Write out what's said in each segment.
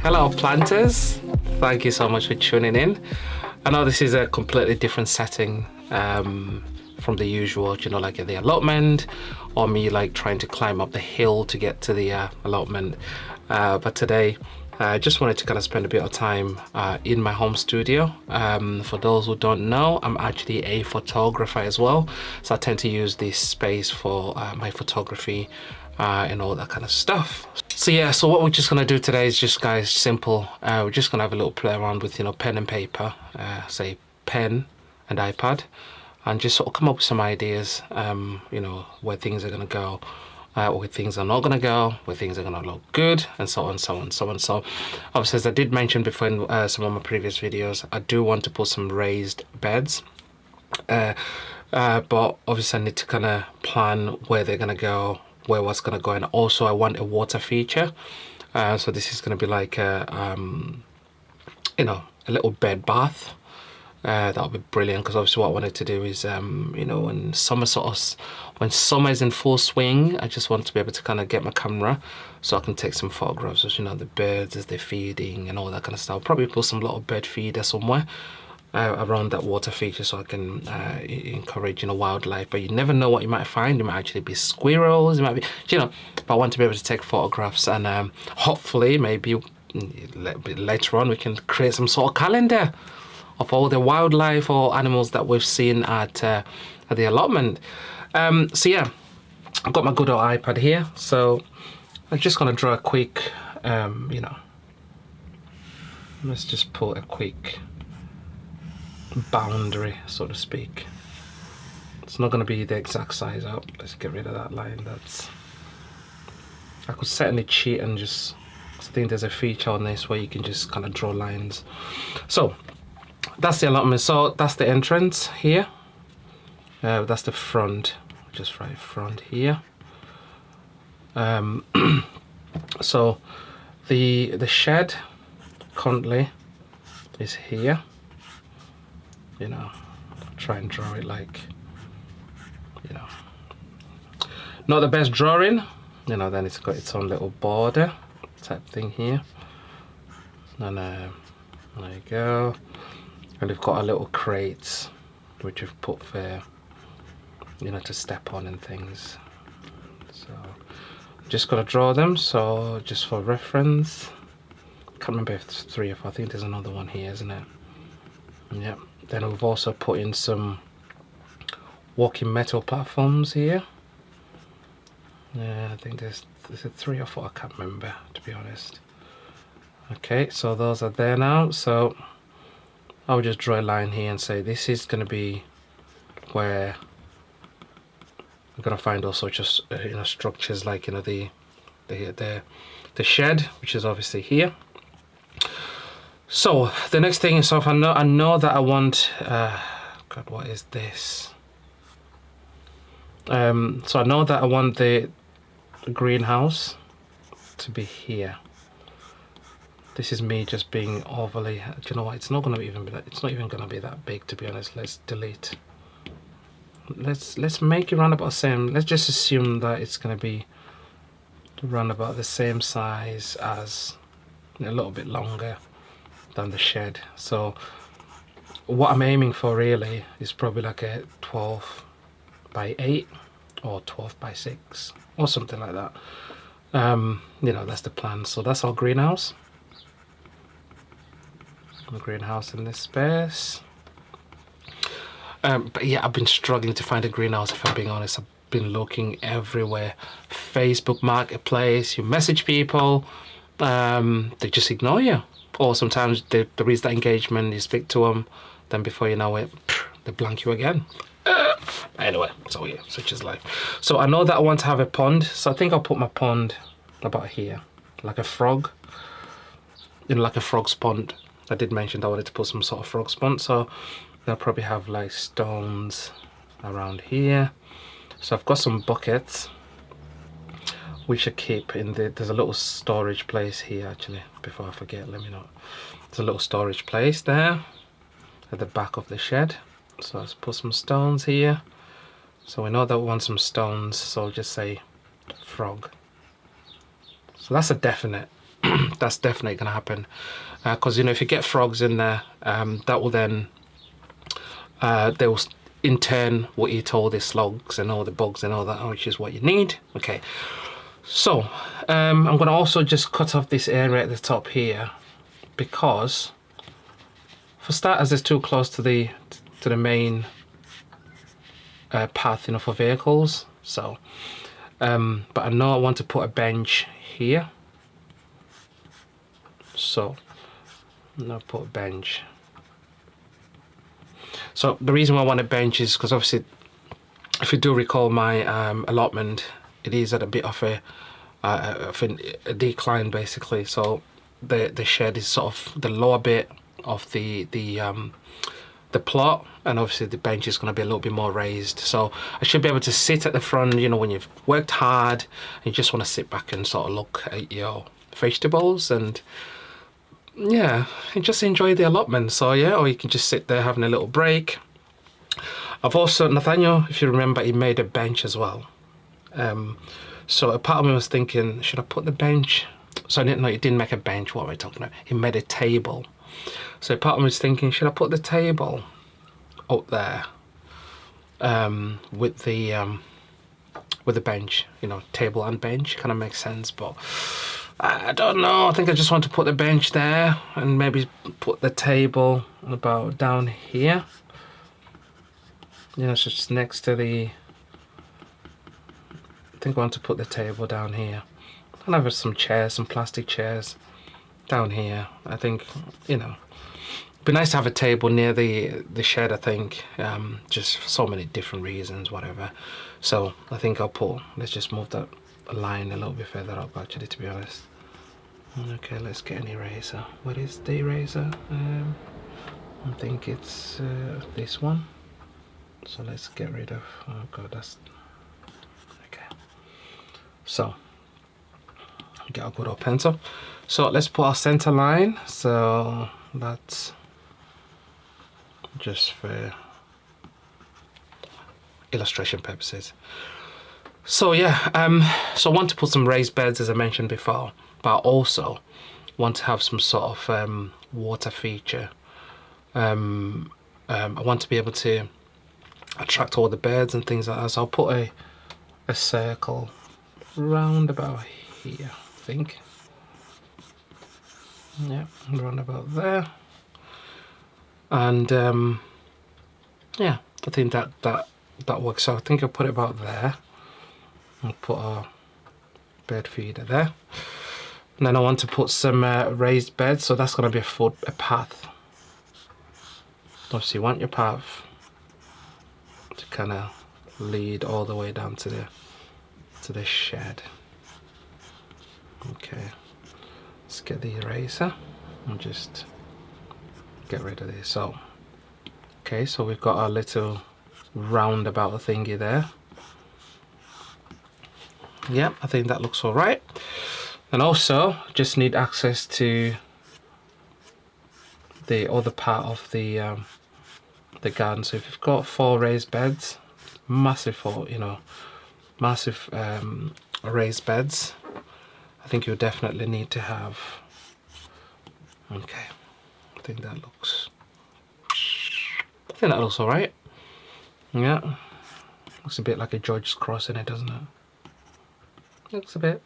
Hello planters, thank you so much for tuning in. I know this is a completely different setting from the usual, you know, like the allotment or me like trying to climb up the hill to get to the allotment. But today I just wanted to kind of spend a bit of time in my home studio. For those who don't know, I'm actually a photographer as well, so I tend to use this space for my photography and all that kind of stuff. So yeah, so what we're just gonna do today is just, guys, simple. We're just gonna have a little play around with, you know, pen and paper, say pen and iPad, and just sort of come up with some ideas, you know, where things are gonna go, where things are not gonna go, where things are gonna look good, and so on, so on, so on. So obviously, as I did mention before in some of my previous videos, I do want to put some raised beds, but obviously I need to kind of plan where they're gonna go, where what's gonna go, and also I want a water feature. So this is gonna be like a you know, a little bed bath. That would be brilliant, because obviously what I wanted to do is you know, when summer is in full swing, I just want to be able to kind of get my camera so I can take some photographs of, you know, the birds as they're feeding and all that kind of stuff. I'll probably put some little bird feeder somewhere around that water feature so I can encourage, you know, wildlife. But you never know what you might find. It might actually be squirrels, it might be, you know, but I want to be able to take photographs, and hopefully maybe a bit later on we can create some sort of calendar of all the wildlife or animals that we've seen at the allotment. So yeah, I've got my good old iPad here, so I'm just gonna draw a quick you know, let's just put a quick boundary, so to speak. It's not going to be the exact size up. Let's get rid of that line. I could certainly cheat and just, I think there's a feature on this where you can just kind of draw lines. So that's the allotment. So that's the entrance here. That's the front, just right front here. So the shed currently is here. You know, try and draw it like, you know, not the best drawing, you know, then it's got its own little border type thing here. And there you go. And we've got our little crates which we've put for, you know, to step on and things. So just gotta draw them, so just for reference. Can't remember if it's 3 or 4. I think there's another one here, isn't it? Yep. Then we've also put in some walking metal platforms here. Yeah, I think there's 3 or 4, I can't remember, to be honest. Okay, so those are there now. So I'll just draw a line here and say this is going to be where we're going to find all sorts of you know, structures, like, you know, the shed, which is obviously here. So the next thing is, so if I know that I want God, what is this? So I know that I want the greenhouse to be here. This is me just being overly, do you know what, it's not going to even be that, it's not even going to be that big, to be honest. Let's delete. Let's make it round about the same. Let's just assume that it's going to be round about the same size as, a little bit longer than the shed. So what I'm aiming for really is probably like a 12 by 8 or 12 by 6 or something like that. You know, that's the plan. So that's our greenhouse. The greenhouse in this space. But yeah, I've been struggling to find a greenhouse, if I'm being honest. I've been looking everywhere. Facebook Marketplace, you message people, they just ignore you. Or sometimes there is that engagement, you speak to them, then before you know it, they blank you again. Anyway, so yeah, such is life. So I know that I want to have a pond, so I think I'll put my pond about here, like a frog, you know, like a frog's pond. I did mention that I wanted to put some sort of frog's pond, so I'll probably have like stones around here. So I've got some buckets which I keep in there's a little storage place here, actually, before I forget, let me know. There's a little storage place there at the back of the shed. So let's put some stones here. So we know that we want some stones, so I'll just say frog. So that's a definite. that's definitely going to happen, because you know, if you get frogs in there, that will then they will in turn will eat all the slugs and all the bugs and all that, which is what you need. Okay, so I'm going to also just cut off this area at the top here, because for starters it's too close to the main path, you know, for vehicles. So but I know I want to put a bench here, so I'm gonna put a bench. So the reason why I want a bench is because obviously, if you do recall my allotment, it is at a bit of a decline basically. So the shed is sort of the lower bit of the plot, and obviously the bench is going to be a little bit more raised. So I should be able to sit at the front, you know, when you've worked hard and you just want to sit back and sort of look at your vegetables and yeah, and just enjoy the allotment. So yeah, or you can just sit there having a little break. I've also, Nathaniel, if you remember, he made a bench as well. So a part of me was thinking, should I put the bench? So I didn't know, he didn't make a bench. What am I talking about? He made a table. So part of me was thinking, should I put the table up there with the bench? You know, table and bench kind of makes sense, but I don't know. I think I just want to put the bench there and maybe put the table about down here. You know, so just next to the. I think I want to put the table down here. And have some chairs, some plastic chairs down here. I think, you know, it'd be nice to have a table near the shed, I think, just for so many different reasons, whatever. So I think let's just move that line a little bit further up, actually, to be honest. Okay, let's get an eraser. What is the eraser? I think it's this one. So let's get rid of, oh god, that's, okay. So, get a good old pencil. So let's put our center line. So that's just for illustration purposes. So yeah, so I want to put some raised beds, as I mentioned before, but I also want to have some sort of water feature. I want to be able to attract all the birds and things like that. So I'll put a circle round about here, I think. Yeah, around about there. And yeah, I think that works. So I think I'll put it about there. I'll put our bird feeder there. And then I want to put some raised beds, so that's going to be a path. Obviously you want your path to kind of lead all the way down to the shed. Okay, let's get the eraser and just get rid of this. So okay, so we've got our little roundabout thingy there. Yeah, I think that looks all right. And also just need access to the other part of the garden. So if you've got 4 raised beds, massive raised beds, I think you'll definitely need to have. Okay, I think that looks all right. Yeah, looks a bit like a George's Cross in it, doesn't it? Looks a bit.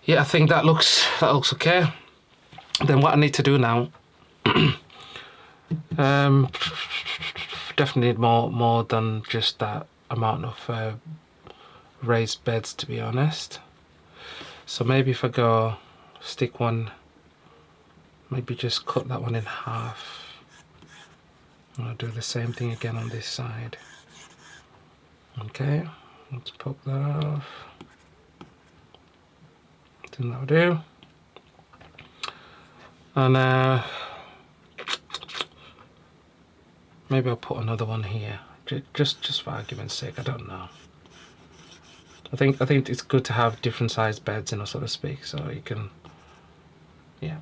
Yeah, I think that looks okay. Then what I need to do now, definitely need more than just that amount of raised beds, to be honest. So maybe if I go stick one, maybe just cut that one in half. And I'll do the same thing again on this side. Okay, let's pop that off. Then that'll do. And maybe I'll put another one here, just for argument's sake. I don't know. I think it's good to have different sized beds, you know, so to speak, so you can, yeah.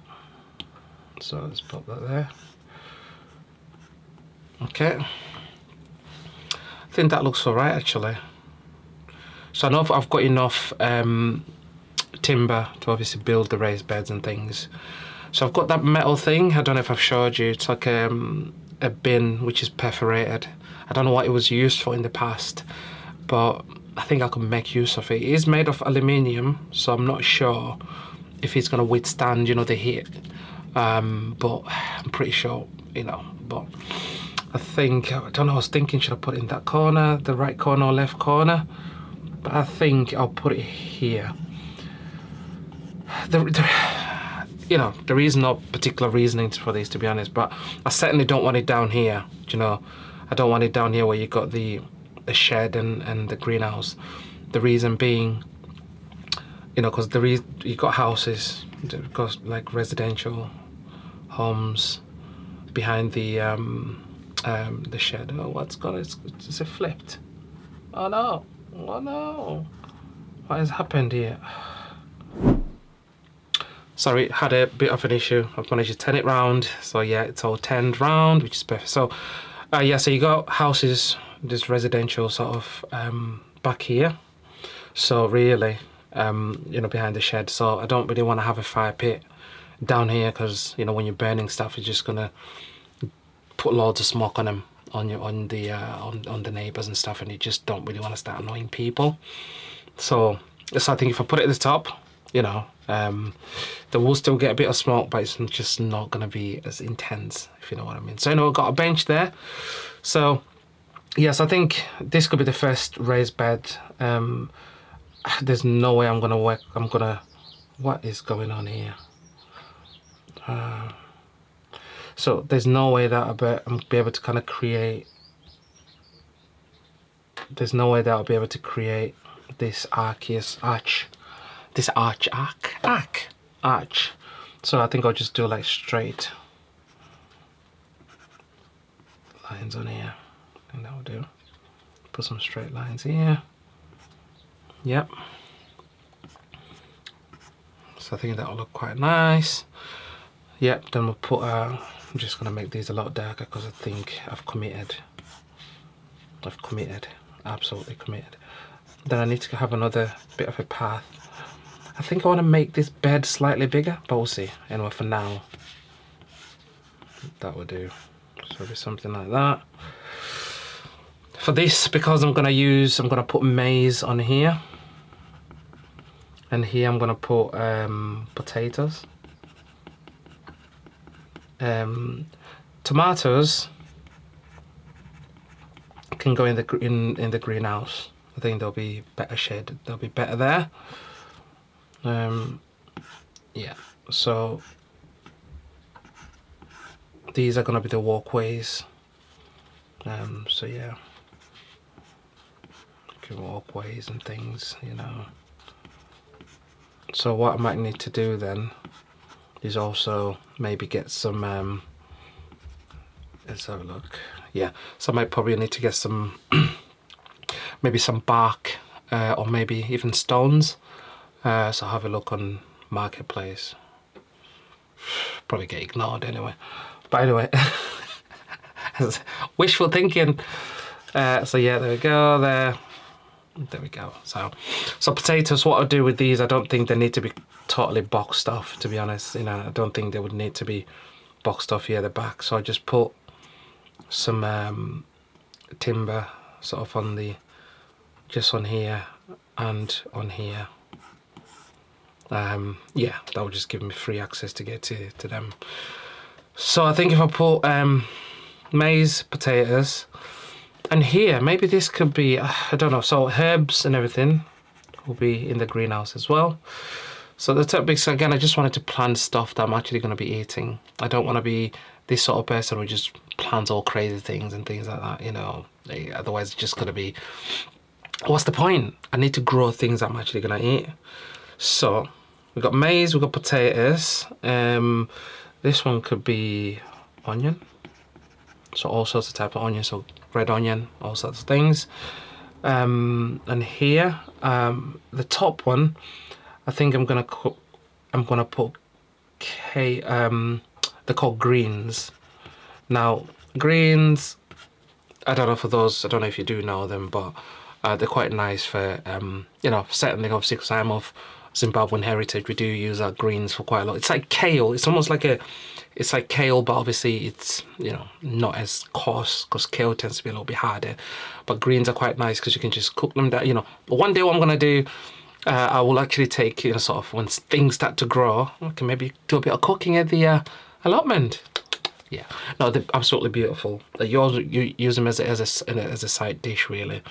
So let's put that there. Okay. I think that looks all right, actually. So I know if I've got enough timber to obviously build the raised beds and things. So I've got that metal thing. I don't know if I've showed you. It's like a bin which is perforated. I don't know what it was used for in the past, but I think I can make use of it. It is made of aluminium, so I'm not sure if it's going to withstand, you know, the heat. But I'm pretty sure, you know, but I think, I don't know, I was thinking, should I put it in that corner, the right corner or left corner? But I think I'll put it here. You know, there is no particular reasoning for this, to be honest, but I certainly don't want it down here, you know. I don't want it down here where you got the shed and the greenhouse. The reason being, you know, because you got houses, you've got like residential homes behind the shed. Oh, what's got it? Is it flipped? Oh no! Oh no! What has happened here? Sorry, had a bit of an issue. I've managed to turn it round. So yeah, it's all turned round, which is perfect. So yeah, so you got houses, this residential sort of back here. So really, you know, behind the shed. So I don't really want to have a fire pit down here because, you know, when you're burning stuff, it's just gonna put loads of smoke on them, on the neighbours and stuff, and you just don't really want to start annoying people. So I think if I put it at the top, you know, there will still get a bit of smoke, but it's just not going to be as intense, if you know what I mean. So, you know, I've got a bench there. So, yes, I think this could be the first raised bed. There's no way I'm going to work. What is going on here? So, there's no way that I'll be able to kind of create. There's no way that I'll be able to create this arch. So I think I'll just do like straight lines on here. I think that'll do. Put some straight lines here. Yep. So I think that'll look quite nice. Yep, then we'll put, I'm just gonna make these a lot darker because I think I've committed. Absolutely committed. Then I need to have another bit of a path. I think I want to make this bed slightly bigger, but we'll see. Anyway, for now, that will do. So it'll be something like that. For this, because I'm gonna put maize on here, and here I'm gonna put potatoes. Tomatoes can go in the greenhouse. I think they'll be better shade. They'll be better there. Yeah, so these are gonna be the walkways. So yeah, walkways and things, you know. So what I might need to do then is also maybe get some let's have a look. Yeah, so I might probably need to get some maybe some bark or maybe even stones. So have a look on Marketplace. Probably get ignored anyway. But anyway, wishful thinking. So yeah, there we go. There we go. So potatoes. What I'll do with these, I don't think they need to be totally boxed off. To be honest, you know, I don't think they would need to be boxed off here at the back. So I just put some timber sort of on just on here and on here. Yeah, that will just give me free access to get to them. So I think if I put maize, potatoes, and here maybe this could be, I don't know, so herbs and everything will be in the greenhouse as well. So the topics, again, I just wanted to plant stuff that I'm actually going to be eating. I don't want to be this sort of person who just plants all crazy things and things like that, you know. Otherwise it's just going to be, what's the point? I need to grow things I'm actually going to eat. So we've got maize, we've got potatoes. This one could be onion. So all sorts of type of onion, so red onion, all sorts of things. And here, the top one, I think I'm gonna put they're called greens. Now greens, I don't know if you do know them, but they're quite nice for you know, certainly obviously because I'm of Zimbabwean heritage, we do use our greens for quite a lot. It's like kale. It's almost like it's like kale, but obviously it's, you know, not as coarse, because kale tends to be a little bit harder. But greens are quite nice because you can just cook them down, you know. But one day what I'm gonna do, I will actually take, you know, sort of when things start to grow, I can maybe do a bit of cooking at the allotment. Yeah, no, they're absolutely beautiful. You use them as a side dish, really.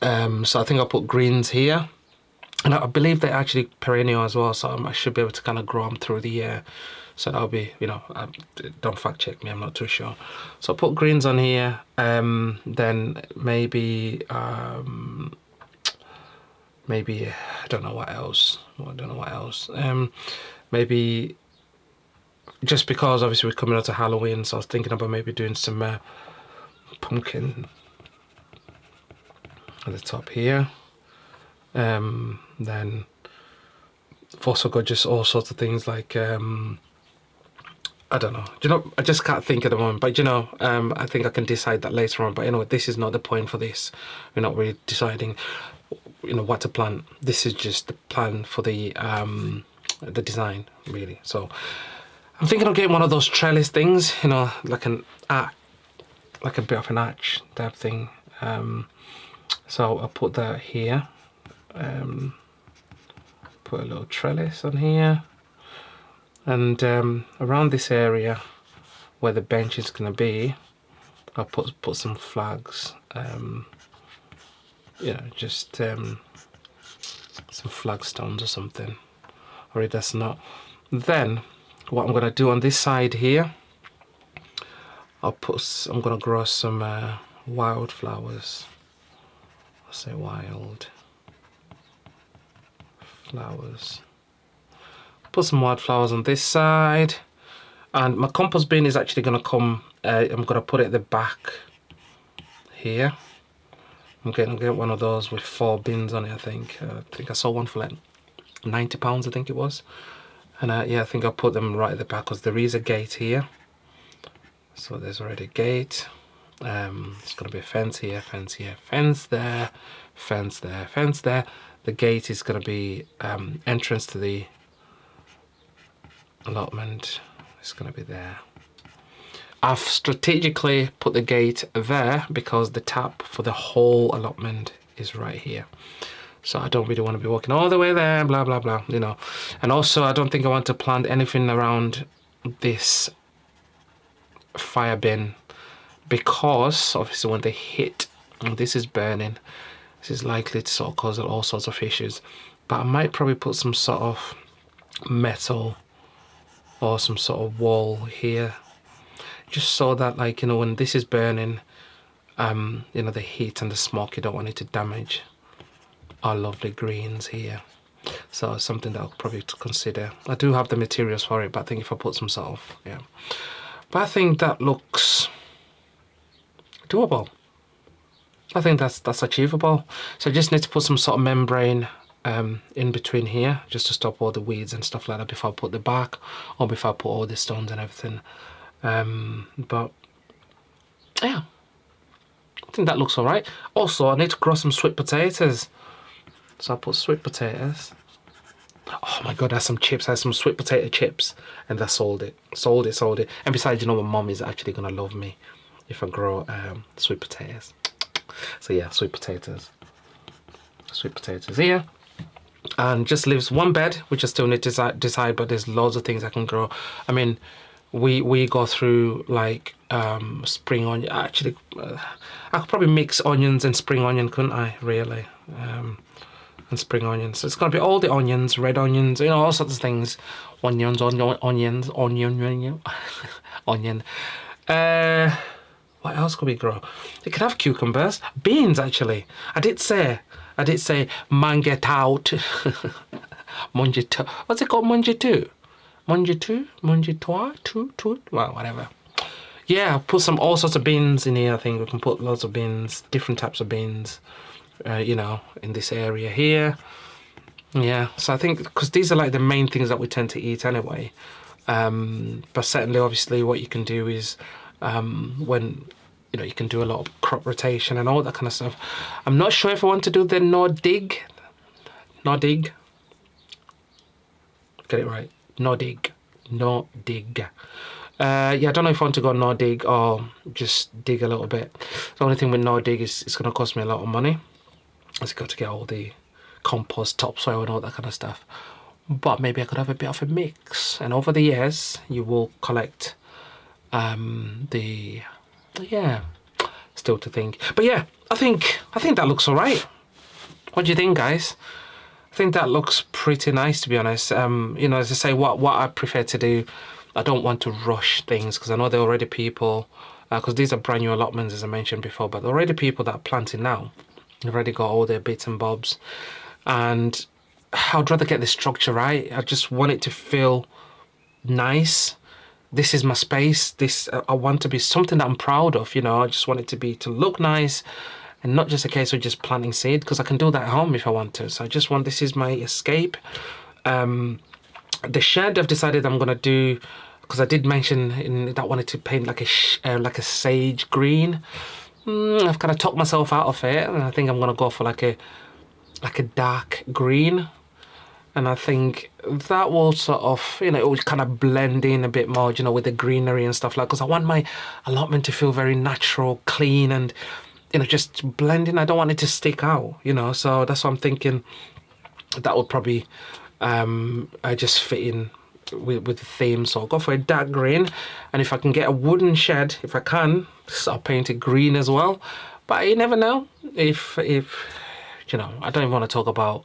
So I think I'll put greens here. And I believe they're actually perennial as well, so I should be able to kind of grow them through the year. So that'll be, you know, don't fact check me, I'm not too sure. So I'll put greens on here, then maybe, I don't know what else. Maybe, just because obviously we're coming out to Halloween, so I was thinking about maybe doing some pumpkin at the top here. Then I've also got just all sorts of things like I don't know. Do you know? I just can't think at the moment. But you know, I think I can decide that later on. But anyway, this is not the point for this. We're not really deciding, you know, what to plant. This is just the plan for the design, really. So I'm thinking of getting one of those trellis things. You know, like a bit of an arch type thing. So I'll put that here. Put a little trellis on here, and around this area where the bench is going to be, I'll put some flags. You know, just some flagstones or something. Or if that's not, then what I'm going to do on this side here, I'm going to grow some wildflowers. I'll say wild flowers. Put some wildflowers on this side, and my compost bin is actually going to come. I'm going to put it at the back here. I'm going to get one of those with 4 bins on it. I think I saw one for like £90, I think it was. And yeah, I think I'll put them right at the back because there is a gate here. So there's already a gate. It's going to be a fence here, fence here, fence there, fence there, fence there. The gate is going to be entrance to the allotment. It's going to be there. I've strategically put the gate there because the tap for the whole allotment is right here. So I don't really want to be walking all the way there, blah, blah, blah, you know. And also I don't think I want to plant anything around this fire bin, because obviously when they hit, and this is burning, this is likely to sort of cause all sorts of issues. But I might probably put some sort of metal or some sort of wall here, just so that, like, you know, when this is burning, you know, the heat and the smoke, you don't want it to damage our lovely greens here. So it's something that I'll probably consider. I do have the materials for it, but I think if I put some sort of, yeah. But I think that looks doable. I think that's achievable. So I just need to put some sort of membrane in between here, just to stop all the weeds and stuff like that before I put the bark, or before I put all the stones and everything. But yeah, I think that looks all right. Also, I need to grow some sweet potatoes. So I'll put sweet potatoes. Oh my god, I have some chips. I have some sweet potato chips, and I sold it. And besides, you know, my mom is actually gonna love me if I grow sweet potatoes. So yeah, sweet potatoes here, and just leaves one bed, which I still need to decide. But there's loads of things I can grow. I mean, we go through like spring onion. Actually, I could probably mix onions and spring onion, couldn't I? Really, and spring onions. So it's gonna be all the onions, red onions, you know, all sorts of things. Onions. What else could we grow? You could have cucumbers, beans. Actually, I did say mangetout, mangetou. What's it called? Mangetou, mangetou, well, whatever. Yeah, put all sorts of beans in here. I think we can put lots of beans, different types of beans. You know, in this area here. Yeah, so I think because these are like the main things that we tend to eat anyway. But certainly, obviously, what you can do is when, you know, you can do a lot of crop rotation and all that kind of stuff. I'm not sure if I want to do the no dig. Get it right. Nordig. Nordig. Yeah, I don't know if I want to go Nordig or just dig a little bit. The only thing with Nordig is it's going to cost me a lot of money. It's got to get all the compost, topsoil and all that kind of stuff. But maybe I could have a bit of a mix. And over the years, you will collect yeah, still to think. But yeah, I think that looks all right. What do you think, guys? I think that looks pretty nice, to be honest. You know, as I say, what I prefer to do, I don't want to rush things because I know there are already people, because these are brand new allotments, as I mentioned before, but there are already people that are planting now. They've already got all their bits and bobs. And I'd rather get the structure right. I just want it to feel nice. This is my space. I want to be something that I'm proud of, you know. I just want it to look nice and not just a case of just planting seed, because I can do that at home if I want to. So I just want, this is my escape. The shed I've decided I'm gonna do, because I did mention that I wanted to paint like a sage green. I've kind of talked myself out of it, and I think I'm gonna go for like a dark green. And I think that will sort of, you know, it will kind of blend in a bit more, you know, with the greenery and stuff like, because I want my allotment to feel very natural, clean, and, you know, just blending. I don't want it to stick out, you know, so that's what I'm thinking. That would probably just fit in with the theme. So I'll go for a dark green, and if I can get a wooden shed, if I can, I'll paint it green as well. But you never know. If you know, I don't even want to talk about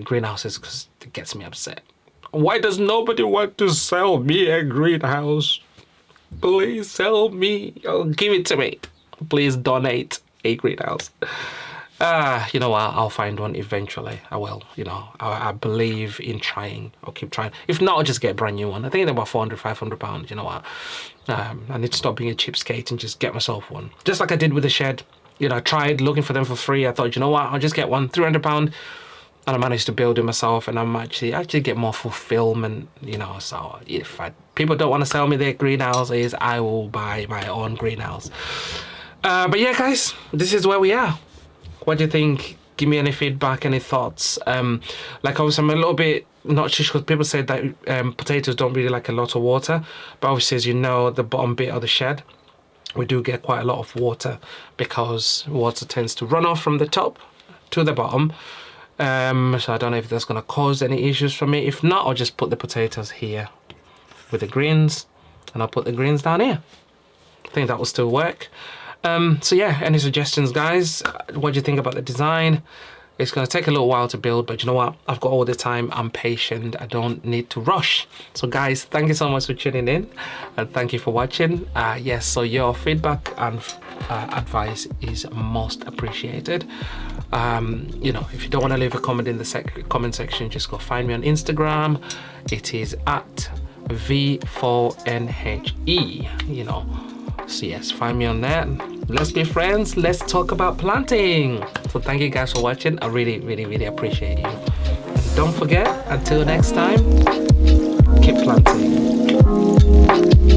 greenhouses, because it gets me upset. Why does nobody want to sell me a greenhouse? Please sell me, or give it to me. Please donate a greenhouse. You know what, I'll find one eventually. I will, you know. I believe in trying. I'll keep trying. If not, I'll just get a brand new one. I think they're about £400-500. You know what, I need to stop being a cheapskate and just get myself one, just like I did with the shed. You know, I tried looking for them for free. I thought, you know what, I'll just get one, £300, and I managed to build it myself, and I'm actually get more fulfillment, you know. So if people don't want to sell me their greenhouses, I will buy my own greenhouse. But yeah, guys, this is where we are. What do you think? Give me any feedback, any thoughts. Like, obviously, I'm a little bit not sure, because people say that potatoes don't really like a lot of water, but obviously, as you know, the bottom bit of the shed, we do get quite a lot of water, because water tends to run off from the top to the bottom. So I don't know if that's going to cause any issues for me. If not, I'll just put the potatoes here with the greens, and I'll put the greens down here. I think that will still work. So yeah, any suggestions, guys? What do you think about the design? It's going to take a little while to build, but you know what? I've got all the time. I'm patient. I don't need to rush. So guys, thank you so much for tuning in, and thank you for watching. Yes, so your feedback and advice is most appreciated. You know, if you don't want to leave a comment in the comment section, just go find me on Instagram. It is at V4NHE, you know. So yes, find me on there. Let's be friends. Let's talk about planting. So thank you guys for watching. I really, really, really appreciate you. And don't forget, until next time, keep planting.